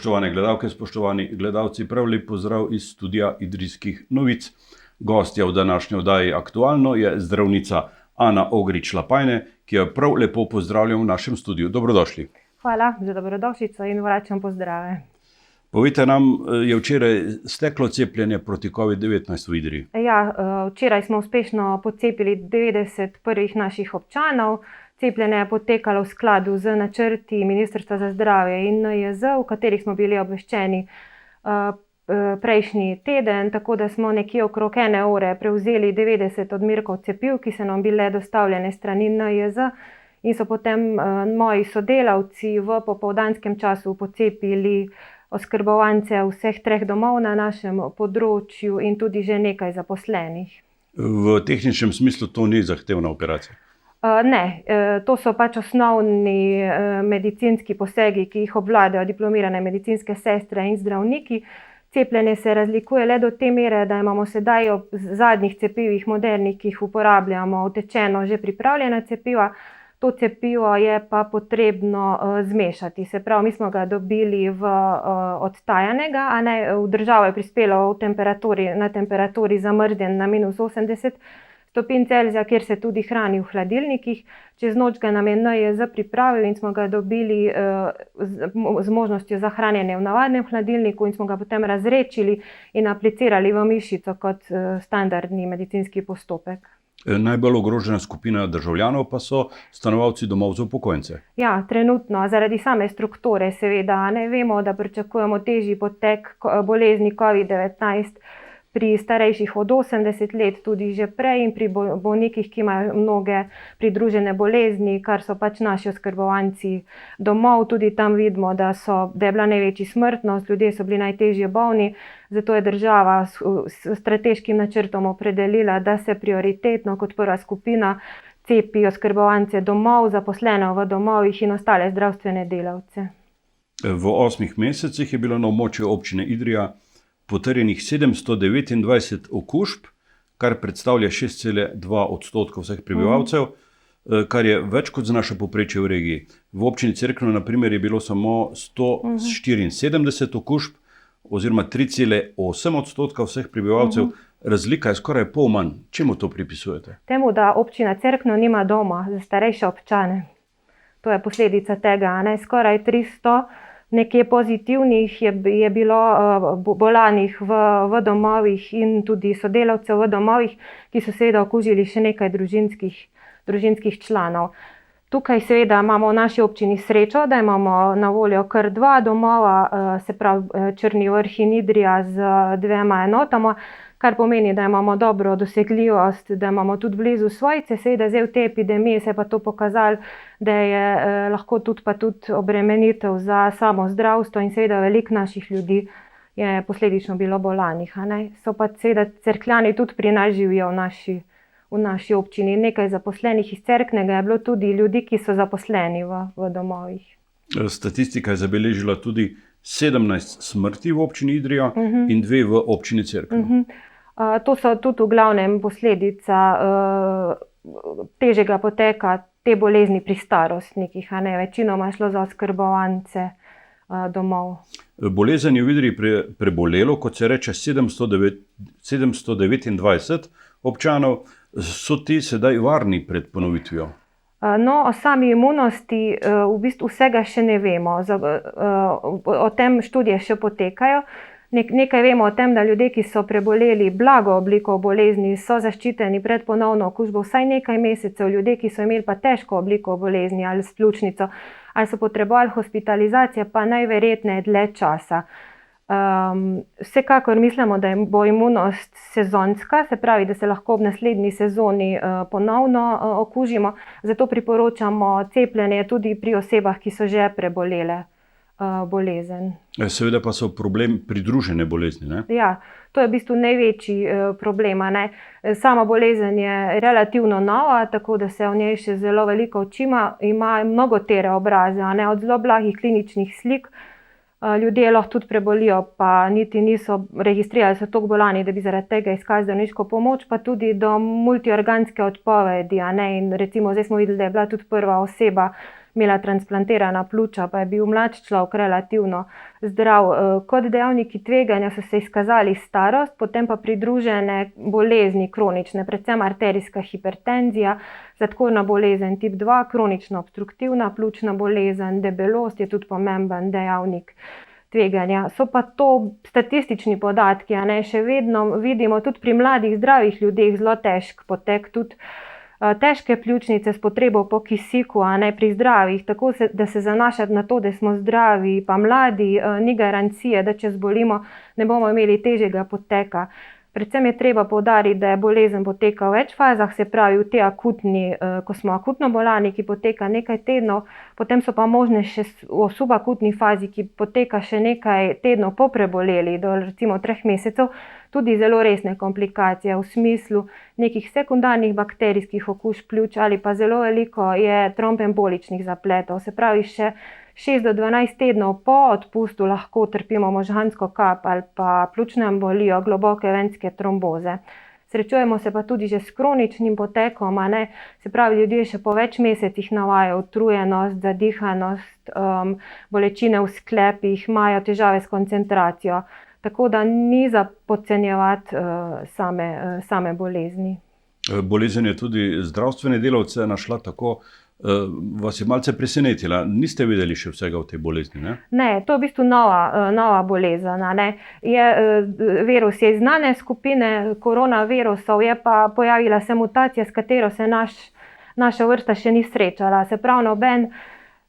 Spoštovane gledalke, spoštovani gledalci, prav lep pozdrav iz studia Idrijskih novic. Gostja v današnji oddaji Aktualno je zdravnica Ana Ogrič-Lapajne, ki jo prav lepo pozdravljam v našem studiu. Dobrodošli. Hvala za dobrodošlico in vračam pozdrave. Povejte nam, je včeraj steklo cepljenje proti COVID-19 v Idriji? Ja, včeraj smo uspešno pocepili 90 prvih naših občanov. Cepljenje je potekalo v skladu z načrti Ministrstva za zdravje in NIJZ, v katerih smo bili obveščeni prejšnji teden, tako da smo nekje okrog 1 ure prevzeli 90 odmerkov cepiv, ki so nam bile dostavljene strani NIJZ, in so potem moji sodelavci v popoldanskem času pocepili oskrbovance vseh 3 domov na našem področju in tudi že nekaj zaposlenih. V tehničnem smislu to ni zahtevna operacija? Ne, to so pač osnovni medicinski posegi, ki jih obvladajo diplomirane medicinske sestre in zdravniki. Cepljenje se razlikuje le do te mere, da imamo sedaj ob zadnjih cepivih modernih, ki jih uporabljamo, utečeno že pripravljena cepiva. To cepivo je pa potrebno zmešati. Se pravi, mi smo ga dobili odtajanega, a ne, v državo je prispelo na temperaturi zamrznjen na -80 stopinj Celzija, kjer se tudi hrani v hladilnikih. Čez noč ga nam je NIJZ pripravil in smo ga dobili z možnostjo za hranjenje v navadnem hladilniku in smo ga potem razredčili in aplicirali v mišico kot standardni medicinski postopek. Najbolj ogrožena skupina državljanov pa so stanovalci domov za upokojence. Ja, trenutno, zaradi same strukture seveda. Ne vemo, da pričakujemo težji potek bolezni COVID-19 pri starejših od 80 let, tudi že prej, in pri bolnikih, ki imajo mnoge pridružene bolezni, kar so pač naši oskrbovanci domov. Tudi tam vidimo, da je bila največja smrtnost, ljudje so bili najtežje bolni, zato je država s strateškim načrtom opredelila, da se prioritetno kot prva skupina cepi oskrbovance domov, zaposlene v domovih in ostale zdravstvene delavce. V 8 mesecih je bilo na območju občine Idrija potrjenih 729 okužb, kar predstavlja 6,2% vseh prebivalcev, kar je več kot znaša povprečje v regiji. V občini Cerkno, na primer, je bilo samo 174 okužb, oziroma 3,8% vseh prebivalcev. Razlika je skoraj pol manj. Čemu to pripisujete? Temu, da občina Cerkno nima doma za starejše občane. To je posledica tega, ne? Skoraj 300 nekje pozitivnih je bilo bolanih v domovih in tudi sodelavcev v domovih, ki so seveda okužili še nekaj družinskih članov. Tukaj seveda imamo v naši občini srečo, da imamo na voljo kar 2 domova, se pravi Črni Vrh in Idrija z 2 enotama, kar pomeni, da imamo dobro dosegljivost, da imamo tudi blizu svojce. Seveda zdaj v tej epidemiji se je pa to pokazalo, da je lahko tudi obremenitev za samo zdravstvo in seveda veliko naših ljudi je posledično bilo bolanih. So pa seveda Cerkljani tudi pri nas živijo v naši občini. Nekaj zaposlenih iz Cerknega je bilo tudi ljudi, ki so zaposleni v domovih. Statistika je zabeležila tudi 17 smrti v občini Idrija in 2 v občini Cerkno. To so tudi v glavnem posledica težjega poteka te bolezni pri starostnikih. Večinoma je šlo za oskrbovance domov. Bolezen je v Idriji prebolelo, kot se reče, 729 občanov. So ti sedaj varni pred ponovitvijo? No, o sami imunosti v bistvu vsega še ne vemo. O tem študije še potekajo. Nekaj vemo o tem, da ljudje, ki so preboleli blago obliko bolezni, so zaščiteni pred ponovno okužbo vsaj nekaj mesecev. Ljudje, ki so imeli pa težko obliko bolezni ali s pljučnico ali so potrebovali hospitalizacije, pa najverjetneje dlje časa. Vsekakor mislimo, da bo imunost sezonska, se pravi, da se lahko ob naslednji sezoni ponovno okužimo. Zato priporočamo cepljenje tudi pri osebah, ki so že prebolele bolezen. Seveda pa so problem pridružene bolezni, ne? Ja, to je v bistvu največji problem. Sama bolezen je relativno nova, tako da se o njej še zelo veliko učimo. Ima mnogotere obraze, od zelo blagih kliničnih slik. Ljudje lahko tudi prebolijo, pa niti niso registrirali, da so toliko bolani, da bi zaradi tega iskali zdravniško pomoč, pa tudi do multiorganske odpovedi. In recimo zdaj smo videli, da je bila tudi prva oseba imela transplantirana pljuča, pa je bil mlad človek relativno zdrav. Kot dejavniki tveganja so se izkazali starost, potem pa pridružene bolezni kronične, predvsem arterijska hipertenzija, sladkorna bolezen tip 2, kronično obstruktivna pljučna bolezen, debelost je tudi pomemben dejavnik tveganja. So pa to statistični podatki, še vedno vidimo tudi pri mladih zdravih ljudeh zelo težk potek, tudi težke pljučnice s potrebo po kisiku, pri zdravih, tako da se zanašati na to, da smo zdravi pa mladi, ni garancije, da če zbolimo, ne bomo imeli težjega poteka. Predvsem je treba poudariti, da je bolezen poteka v več fazah, se pravi v tej akutni, ko smo akutno bolani, ki poteka nekaj tednov, potem so pa možne še v subakutni fazi, ki poteka še nekaj tednov po preboleli, do recimo 3 mesecev, tudi zelo resne komplikacije v smislu nekih sekundarnih bakterijskih okužb pljuč ali pa zelo veliko je trombemboličnih zapletov, se pravi še 6 do 12 tednov po odpustu lahko trpimo možgansko kap ali pa pljučno embolijo, globoke venske tromboze. Srečujemo se pa tudi že s kroničnim potekom, se pravi ljudje še po več mesecih navajajo utrujenost, zadihanost, bolečine v sklepih, imajo težave s koncentracijo. Tako da ni za podcenjevati same bolezni. Bolezen je tudi zdravstvene delavce našla tako, vas je malce presenetila. Niste vedeli še vsega o tej bolezni, ne? Ne, to je v bistvu nova bolezen. Virus je iz znane skupine koronavirusov, je pa pojavila se mutacija, s katero se naša vrsta še ni srečala. Se pravi,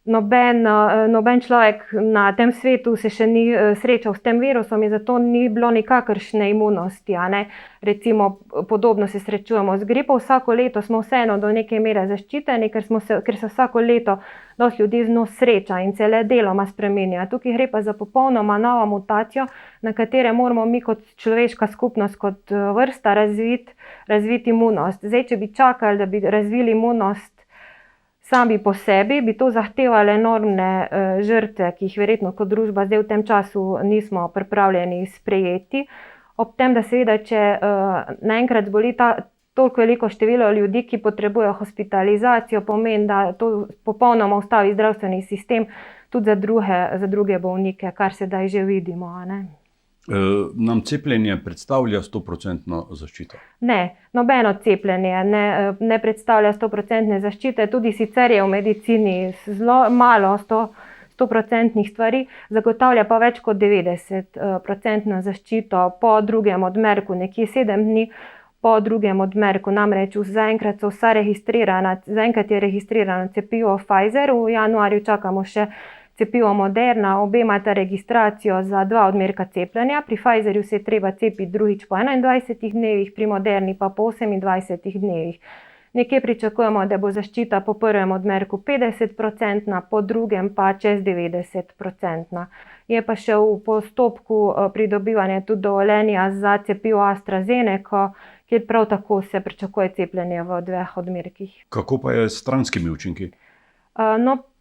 noben človek na tem svetu se še ni srečal s tem virusom in zato ni bilo nikakršne imunosti. Recimo, podobno se srečujemo z gripo. Vsako leto smo vseeno do neke mere zaščiteni, ker se vsako leto dosti ljudi z njo sreča in se le deloma spreminja. Tukaj gre pa za popolnoma novo mutacijo, na katere moramo mi kot človeška skupnost, kot vrsta razviti imunost. Zdaj, če bi čakali, da bi razvili imunost sami po sebi, bi to zahtevalo enormne žrtve, ki jih verjetno kot družba zdaj v tem času nismo pripravljeni sprejeti. Ob tem, da seveda, če naenkrat zboli toliko veliko število ljudi, ki potrebujejo hospitalizacijo, pomeni, da to popolnoma ustavi zdravstveni sistem tudi za druge bolnike, kar sedaj že vidimo. Nam cepljenje predstavlja 100% zaščito? Ne, nobeno cepljenje ne predstavlja 100% zaščite, tudi sicer je v medicini zelo malo 100% stvari, zagotavlja pa več kot 90% zaščito po drugem odmerku, nekje 7 dni po drugem odmerku. Namreč zaenkrat je registrirano cepivo Pfizer, v januarju čakamo še cepivo Moderna, obe imata registracijo za 2 odmerka cepljenja. Pri Pfizerju se je treba cepiti drugič po 21 dnevih, pri Moderni pa po 28 dnevih. Nekje pričakujemo, da bo zaščita po prvem odmerku 50%, po drugem pa čez 90%. Je pa še v postopku pridobivanja tudi dovoljenja za cepivo AstraZeneca, kjer prav tako se pričakuje cepljenje v 2 odmerkih. Kako pa je s stranskimi učinki?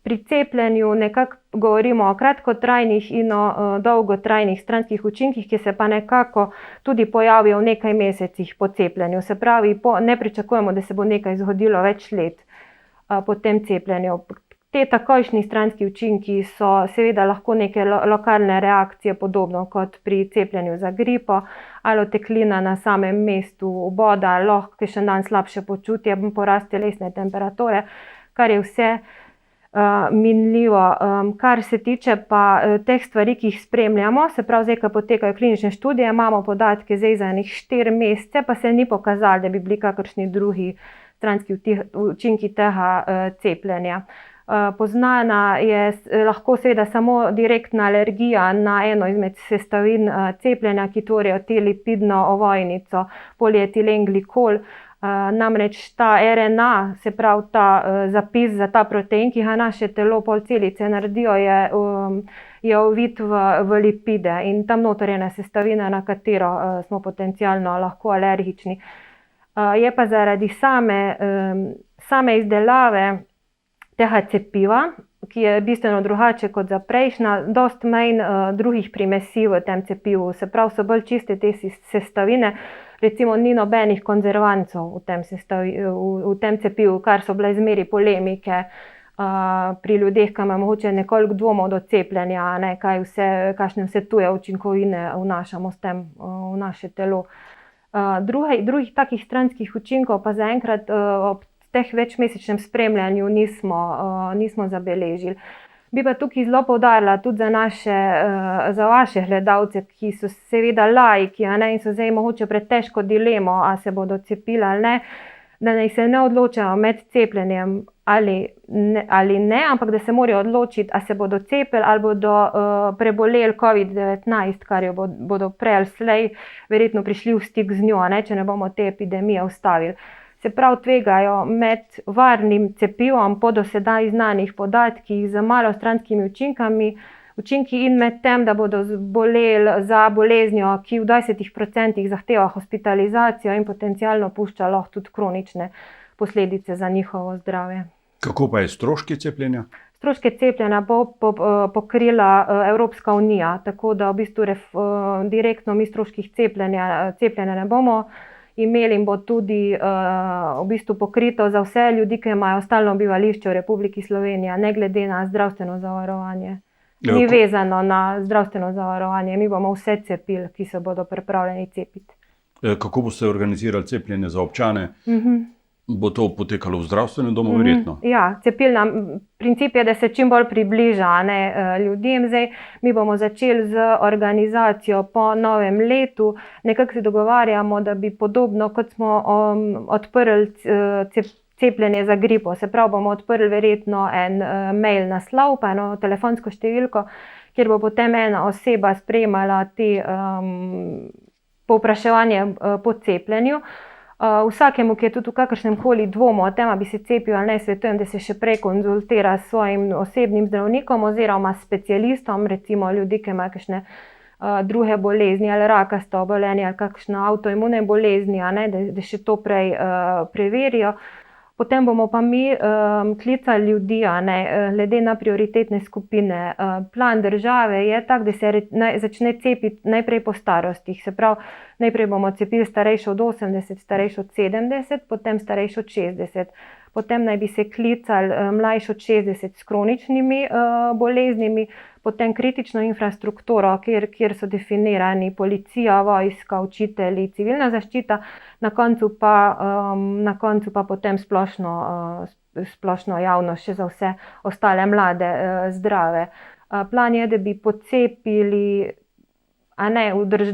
Pri cepljenju nekako govorimo o kratkotrajnih in o dolgotrajnih stranskih učinkih, ki se pa nekako tudi pojavijo v nekaj mesecih po cepljenju. Se pravi, ne pričakujemo, da se bo nekaj zgodilo več let po tem cepljenju. Te takojšnji stranski učinki so seveda lahko neke lokalne reakcije, podobno kot pri cepljenju za gripo, ali oteklina na samem mestu vboda, lahko še dan slabše počutje, porast telesne temperature, kar je vse minljivo. Kar se tiče pa teh stvari, ki jih spremljamo, se pravi, zdaj, ko potekajo klinične študije, imamo podatke zdaj za 4 mesece, pa se ni pokazalo, da bi bili kakršni drugi stranski učinki tega cepljenja. Poznana je lahko seveda samo direktna alergija na eno izmed sestavin cepljenja, ki tvorijo te lipidno ovojnico, polietilenglikol. Namreč ta RNA, se pravi ta zapis za ta protein, ki ga naše telo polcelice naredijo, je ovit v lipide in tam noter je ena sestavina, na katero smo potencialno lahko alergični. Je pa zaradi same izdelave tega cepiva, ki je bistveno drugače kot za prejšnja, dosti manj drugih primesi v tem cepivu, se pravi, so bolj čiste te sestavine. Recimo ni nobenih konzervancov v tem cepivu, kar so bile zmeri polemike, pri ljudeh, ki imajo mogoče nekoliko dvomov do cepljenja, ne, kakšne vse tuje učinkovine vnašamo s tem v naše telo. Drugih takih stranskih učinkov pa zaenkrat ob teh večmesečnem spremljanju nismo zabeležili. Bi pa tukaj zelo poudarila tudi za vaše gledalce, ki so seveda laiki, a ne, in so zdaj mogoče pred težko dilemo, a se bodo cepili ali ne, da naj se ne odločajo med cepljenjem ali ne, ampak da se morajo odločiti, a se bodo cepili ali bodo preboleli COVID-19, kar jo bodo prej ali slej verjetno prišli v stik z njo, ne, če ne bomo te epidemije ustavili. Se prav tvegajo med varnim cepivom po do sedaj znanih podatkih z malo stranskimi učinki in med tem, da bodo zboleli za boleznijo, ki v 20% zahteva hospitalizacijo in potencialno pušča lahko tudi kronične posledice za njihovo zdravje. Kako pa je stroški cepljenja? Stroške cepljenja bo pokrila Evropska unija, tako da v bistvu direktno mi stroških cepljenja ne bomo imeli in bo tudi v bistvu pokrito za vse ljudi, ki imajo stalno bivališče v Republiki Slovenija, ne glede na zdravstveno zavarovanje. Ni vezano na zdravstveno zavarovanje, mi bomo vse cepili, ki se bodo pripravljeni cepiti. Kako boste organizirali cepljenje za občane? Bo to potekalo v zdravstvenem domu, verjetno? Ja, princip je, da se čim bolj približa ljudem. Zdaj, mi bomo začeli z organizacijo po novem letu. Nekako se dogovarjamo, da bi podobno, kot smo odprli cepljenje za gripo, se pravi, bomo odprli verjetno en mail naslov, pa eno telefonsko številko, kjer bo potem ena oseba sprejemala povpraševanje po cepljenju. Vsakemu, ki je tudi v kakršnem koli dvomu o tem, bi se cepil ali ne, svetujem, da se še prej konzultira s svojim osebnim zdravnikom oziroma specialistom, recimo ljudi, ki imajo kakšne druge bolezni ali rakasto obolenje ali kakšne avtoimune bolezni, da še to prej preverijo. Potem bomo pa mi klicali ljudi, glede na prioritetne skupine. Plan države je tak, da se začne cepiti najprej po starostih. Se pravi, najprej bomo cepili starejše od 80, starejše od 70, potem starejše od 60. Potem naj bi se klicali mlajše od 60 s kroničnimi boleznimi, potem kritično infrastrukturo, kjer so definirani policija, vojska, učitelji, civilna zaščita, na koncu pa potem splošno javnost še za vse ostale mlade, zdrave. Plan je, da bi pocepili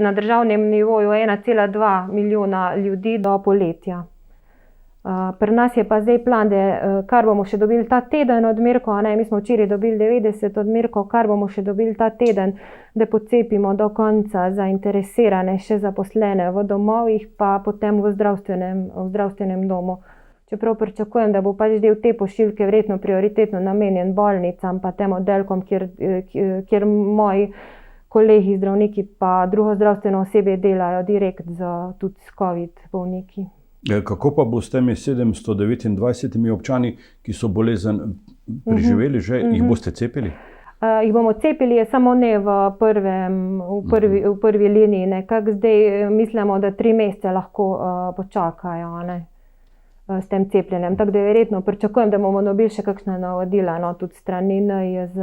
na državnem nivoju 1,2 milijona ljudi do poletja. Pri nas je pa zdaj plan, da kar bomo še dobili ta teden odmerkov, mi smo včeraj dobili 90 odmerkov, kar bomo še dobili ta teden, da pocepimo do konca zainteresirane še zaposlene v domovih, pa potem v zdravstvenem domu. Čeprav pričakujem, da bo pač del te pošiljke verjetno prioritetno namenjen bolnicam, pa tem oddelkom, kjer moji kolegi zdravniki pa drugo zdravstveno osebje delajo direkt tudi s COVID bolniki. Kako pa bo s temi 729 občani, ki so bolezen preživeli že, jih boste cepili? Jih bomo cepili, samo ne v prvi liniji. Nekako zdaj mislimo, da 3 mesece lahko počakajo s tem cepljenjem. Tako da verjetno pričakujem, da bomo dobili še kakšna navodila, tudi strani NIJZ.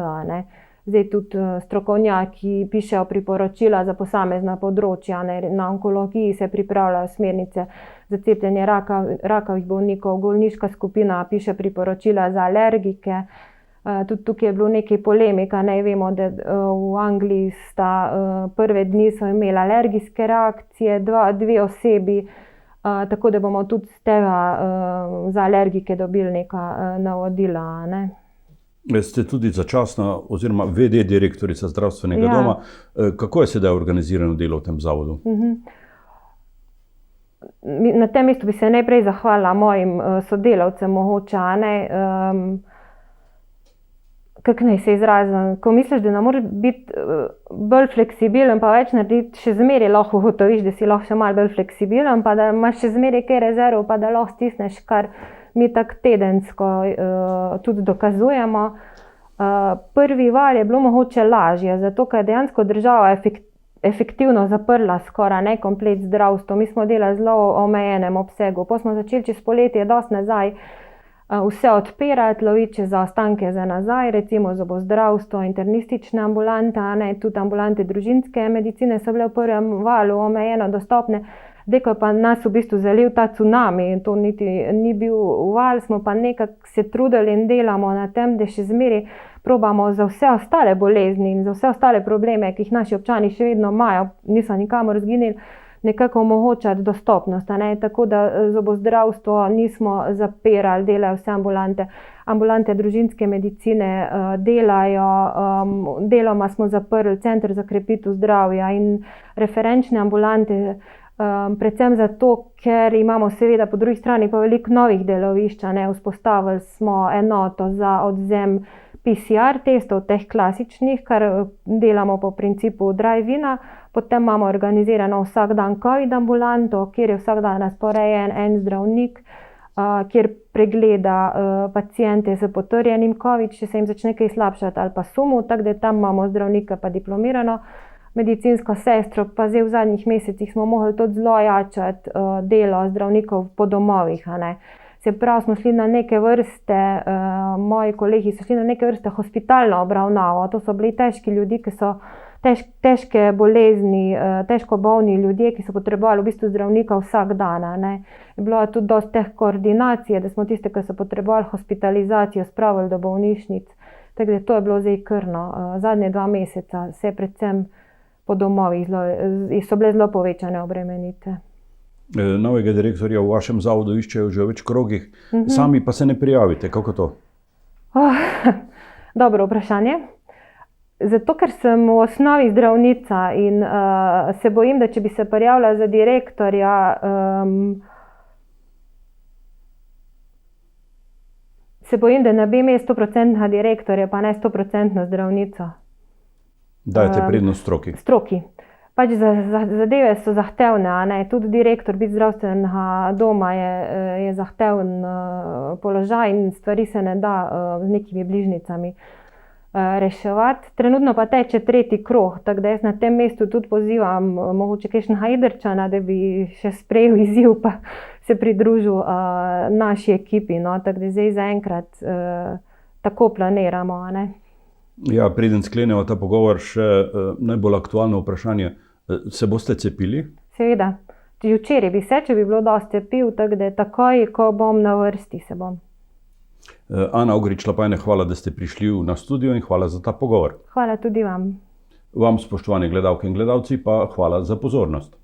Zdaj tudi strokovnjaki pišejo priporočila za posamezna področja. Na onkologiji se pripravljajo smernice za cepljenje rakavih bolnikov, bolniška skupina piše priporočila za alergike. Tudi tukaj je bilo nekaj polemika. Vemo, da v Angliji prve dni so imeli alergijske reakcije, 2 osebi, tako da bomo tudi z tega za alergike dobili neka navodila. Ste tudi začasna oziroma VD direktorica zdravstvenega doma. Kako je sedaj organizirano delo v tem zavodu? Na tem mestu bi se najprej zahvalila mojim sodelavcem mogoče. Kako naj se izrazim? Ko misliš, da ne moreš biti bolj fleksibilen, pa več narediti, še zmeraj lahko ugotoviš, da si lahko še malo bolj fleksibilen, pa da imaš še zmeraj kaj rezerv, pa da lahko stisneš, kar mi tako tedensko tudi dokazujemo. Prvi val je bilo mogoče lažje, zato ker dejansko država efektivno zaprla skoraj komplet zdravstvo. Mi smo delali zelo omejenem obsegu. Potem smo začeli čez poletje dosti nazaj vse odpirati, loviti za ostanke za nazaj, recimo zobozdravstvo, internistične ambulante, tudi ambulante družinske medicine so bile v prvem valu omejeno dostopne. Zdaj, ko je pa nas v bistvu zalil ta cunami, to niti ni bil val, smo pa nekako se trudili in delamo na tem, da še zmeraj probamo za vse ostale bolezni in za vse ostale probleme, ki jih naši občani še vedno imajo, niso nikamor izginili, nekako omogočati dostopnost. Tako da zobozdravstvo nismo zapirali, delajo vse ambulante. Ambulante družinske medicine delajo, deloma smo zaprli Center za krepitev zdravja in referenčne ambulante, predvsem zato, ker imamo seveda po drugi strani pa veliko novih delovišč. Vzpostavili smo enoto za odvzem PCR testov, teh klasičnih, kar delamo po principu drive-ina. Potem imamo organizirano vsak dan COVID ambulanto, kjer je vsak dan razporejen en zdravnik, kjer pregleda paciente s potrjenim COVID, če se jim začne kaj slabšati ali pa sumu, tako da tam imamo zdravnika pa diplomirano medicinsko sestro, pa zdaj v zadnjih mesecih smo mogli tudi zelo jačati delo zdravnikov po domovih. Se pravi, smo šli na neke vrste, moji kolegi so šli na neke vrste hospitalno obravnavo. To so bili težki ljudje, ki so težke bolezni, težko bolni ljudje, ki so potrebovali v bistvu zdravnika vsak dan. Je bilo tudi dosti teh koordinacije, da smo tiste, ki so potrebovali hospitalizacijo, spravili do bolnišnic. Tako da to je bilo zdaj krno. Zadnje 2 meseca se predvsem po domovih so bile zelo povečane obremenitve. Novega direktorja v vašem zavodu iščejo že v več krogih, sami pa se ne prijavite. Kako to? Dobro vprašanje. Zato, ker sem v osnovi zdravnica in se bojim, da če bi se prijavila za direktorja, se bojim, da ne bi imela 100% direktorja, pa ne 100% zdravnico. Dajte prednost stroki. Stroki. Pač zadeve so zahtevne, tudi direktor biti zdravstvenega doma je zahteven položaj in stvari se ne da z nekimi bližnjicami reševati. Trenutno pa teče 3. krog, tako da jaz na tem mestu tudi pozivam mogoče kakšnega Idrčana, da bi še sprejel izziv pa se pridružil naši ekipi. Tako da zdaj zaenkrat tako planiramo. Ja, preden sklenemo ta pogovor, še najbolj aktualno vprašanje. Se boste cepili? Seveda. Včeraj bi se, če bi bilo dosti cepiv, tako da takoj, ko bom na vrsti, se bom. Ana Ogrič-Lapajne, hvala, da ste prišli na studio in hvala za ta pogovor. Hvala tudi vam. Vam, spoštovani gledalke in gledalci, pa hvala za pozornost.